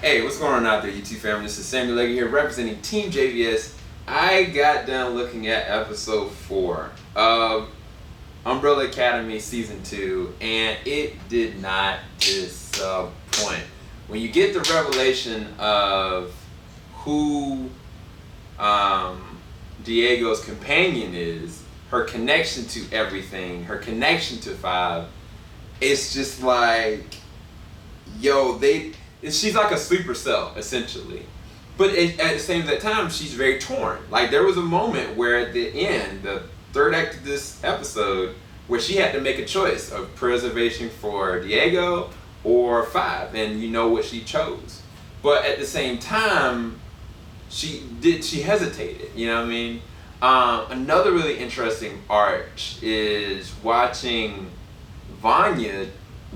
Hey, what's going on out there, YouTube family? This is Samuel Leggy here, representing Team JVS. I got done looking at episode 4 of Umbrella Academy Season 2, and it did not disappoint. When you get the revelation of who Diego's companion is, her connection to everything, her connection to Five, it's just like, yo, she's like a sleeper cell, essentially. But at the same time, she's very torn. Like, there was a moment where at the end, the third act of this episode, where she had to make a choice of preservation for Diego or Five, and you know what she chose. But at the same time, she hesitated, you know what I mean? Another really interesting arc is watching Vanya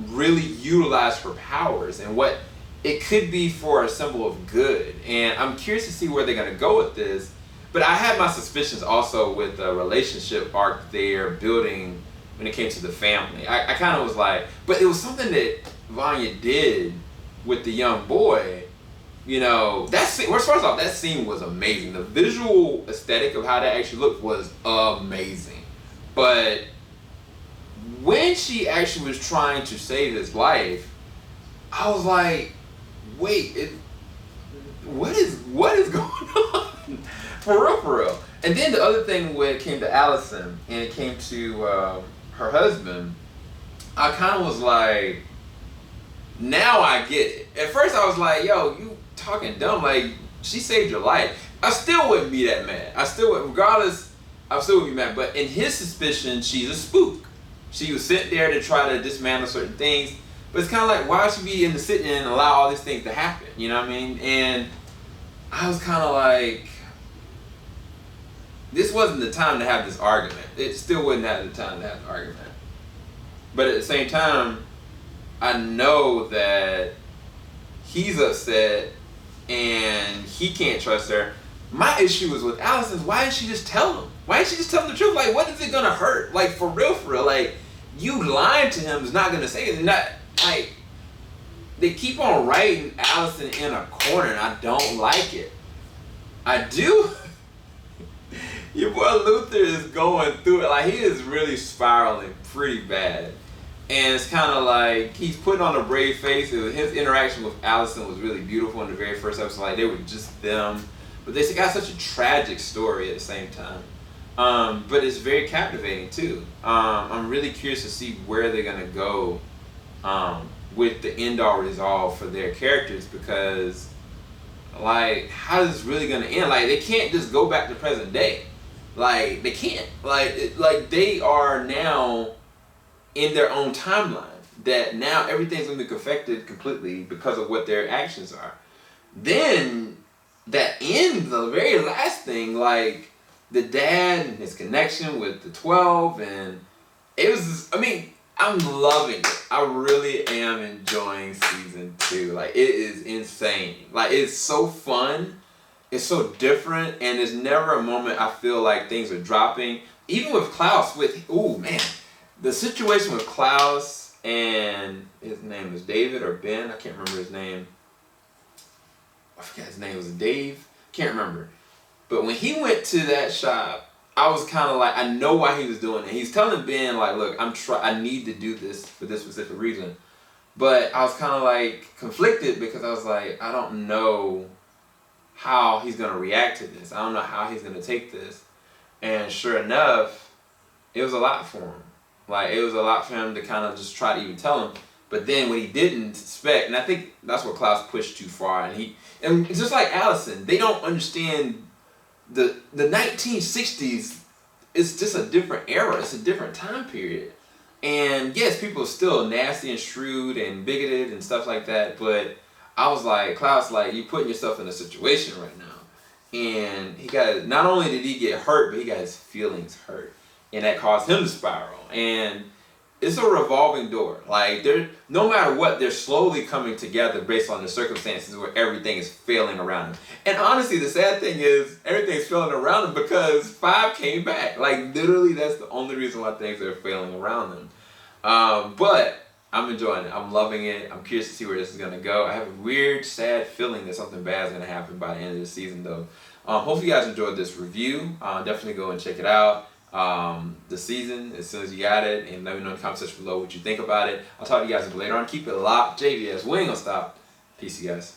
really utilize her powers and what it could be for a symbol of good. And I'm curious to see where they're going to go with this. But I had my suspicions also with the relationship arc they're building when it came to the family. I kind of was like, but it was something that Vanya did with the young boy. You know, that scene, first off, that scene was amazing. The visual aesthetic of how that actually looked was amazing. But when she actually was trying to save his life, I was like, wait, what is going on? For real. And then the other thing when it came to Allison and it came to her husband, I kind of was like, now I get it. At first I was like, yo, you talking dumb, like, she saved your life. I still wouldn't be that mad. I still would, regardless, I still would be mad. But in his suspicion, she's a spook. She was sent there to try to dismantle certain things. But it's kind of like, why should we in the sitting and allow all these things to happen? You know what I mean? And I was kind of like, this wasn't the time to have this argument. It still wouldn't have the time to have the argument. But at the same time, I know that he's upset and he can't trust her. My issue is with Allison, why didn't she just tell him? Why didn't she just tell him the truth? Like, what is it gonna hurt? Like, for real, like, you lying to him is not gonna say it. Not, like, they keep on writing Allison in a corner and I don't like it. I do. Your boy Luther is going through it. Like, he is really spiraling pretty bad. And it's kind of like he's putting on a brave face. His interaction with Allison was really beautiful in the very first episode. Like, they were just them. But they got such a tragic story at the same time. But it's very captivating too. I'm really curious to see where they're going to go with the end-all resolve for their characters, because, like, how is this really going to end? Like, they can't just go back to present day. Like, they can't. Like they are now in their own timeline, that now everything's going to be affected completely because of what their actions are. Then that end, the very last thing, like the dad and his connection with the 12, and it was just, I mean, I'm loving it. I really am enjoying season 2. Like, it is insane. Like, it's so fun. It's so different, and there's never a moment I feel like things are dropping. Even with Klaus, the situation with Klaus and his name was David or Ben, I can't remember his name. I forget his name, was it Dave? Can't remember. But when he went to that shop, I was kind of like, I know why he was doing it. He's telling Ben, like, look, I need to do this for this specific reason. But I was kind of like conflicted, because I was like, I don't know how he's going to react to this. I don't know how he's going to take this. And sure enough, it was a lot for him. Like, it was a lot for him to kind of just try to even tell him. But then when he didn't expect, and I think that's where Klaus pushed too far. And it's just like Allison, they don't understand the 1960s. It's just a different era. It's a different time period. And yes, people are still nasty and shrewd and bigoted and stuff like that. But I was like, Klaus, like, you putting yourself in a situation right now. And not only did he get hurt, but he got his feelings hurt. And that caused him to spiral. And it's a revolving door. Like, no matter what, they're slowly coming together based on the circumstances where everything is failing around them. And honestly, the sad thing is, everything's failing around them because Five came back. Like, literally, that's the only reason why things are failing around them. But I'm enjoying it. I'm loving it. I'm curious to see where this is gonna go. I have a weird, sad feeling that something bad is gonna happen by the end of the season, though. Hopefully, you guys enjoyed this review. Definitely go and check it out. The season as soon as you got it, and let me know in the comment section below what you think about it. I'll talk to you guys later on. Keep it locked, JVS. We ain't gonna stop. Peace, you guys.